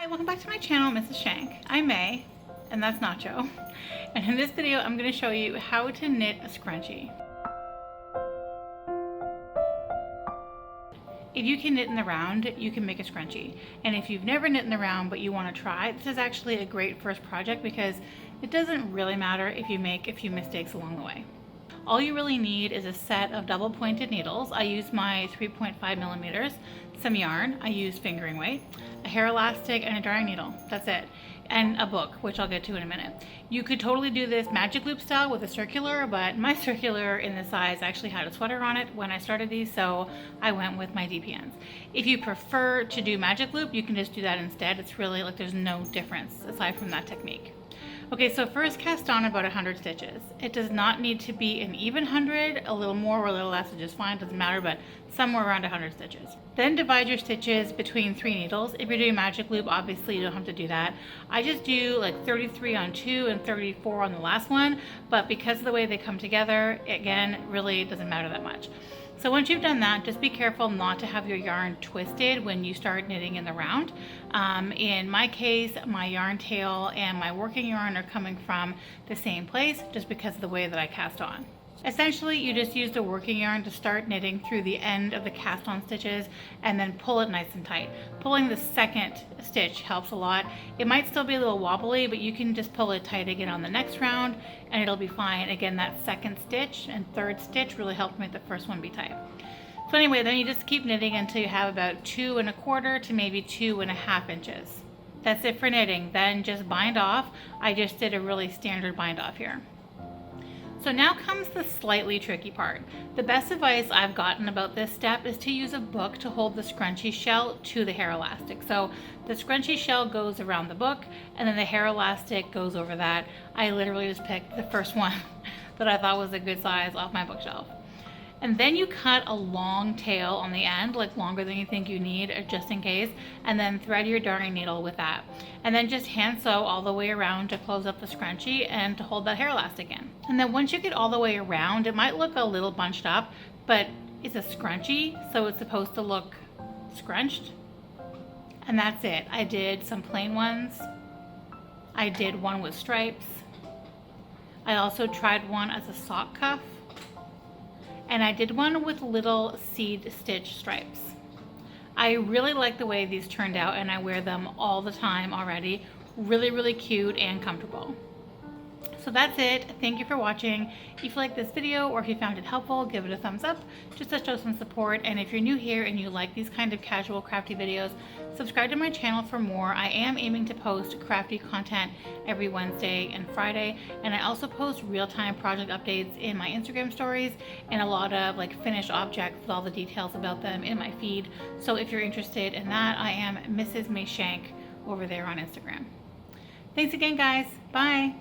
Hi, welcome back to my channel, Mrs. Shank. I'm May, and that's Nacho. And in this video, I'm going to show you how to knit a scrunchie. If you can knit in the round, you can make a scrunchie. And if you've never knit in the round but you want to try, this is actually a great first project because it doesn't really matter if you make a few mistakes along the way. All you really need is a set of double pointed needles. I use my 3.5 millimeters, some yarn, I use fingering weight, a hair elastic, and a darning needle. That's it. And a book, which I'll get to in a minute. You could totally do this magic loop style with a circular, but my circular in this size actually had a sweater on it when I started these, so I went with my DPNs. If you prefer to do magic loop, you can just do that instead. It's really like there's no difference aside from that technique. Okay, so first cast on about 100 stitches. It does not need to be an even 100, a little more or a little less is just fine, doesn't matter, but somewhere around 100 stitches. Then divide your stitches between 3 needles. If you're doing magic loop, obviously you don't have to do that. I just do like 33 on 2 and 34 on the last one, but because of the way they come together, again, really doesn't matter that much. So once you've done that, just be careful not to have your yarn twisted when you start knitting in the round. In my case, my yarn tail and my working yarn are coming from the same place just because of the way that I cast on. Essentially, you just use the working yarn to start knitting through the end of the cast on stitches and then pull it nice and tight. Pulling the second stitch helps a lot. It might still be a little wobbly, but you can just pull it tight again on the next round and it'll be fine. Again, that second stitch and third stitch really helped make the first one be tight. So anyway, then you just keep knitting until you have about 2 1/4 to maybe 2 1/2 inches. That's it for knitting. Then just bind off. I just did a really standard bind off here. So now comes the slightly tricky part. The best advice I've gotten about this step is to use a book to hold the scrunchie shell to the hair elastic. So the scrunchie shell goes around the book and then the hair elastic goes over that. I literally just picked the first one that I thought was a good size off my bookshelf. And then you cut a long tail on the end, like longer than you think you need, just in case, and then thread your darning needle with that. And then just hand sew all the way around to close up the scrunchie and to hold that hair elastic in. And then once you get all the way around, it might look a little bunched up, but it's a scrunchie, so it's supposed to look scrunched. And that's it. I did some plain ones. I did one with stripes. I also tried one as a sock cuff. And I did one with little seed stitch stripes. I really like the way these turned out and I wear them all the time already. Really, really cute and comfortable. So that's it. Thank you for watching. If you like this video or if you found it helpful, give it a thumbs up just to show some support. And if you're new here and you like these kind of casual crafty videos, subscribe to my channel for more. I am aiming to post crafty content every Wednesday and Friday. And I also post real-time project updates in my Instagram stories and a lot of like finished objects with all the details about them in my feed. So if you're interested in that, I am Mrs. May Shank over there on Instagram. Thanks again, guys. Bye.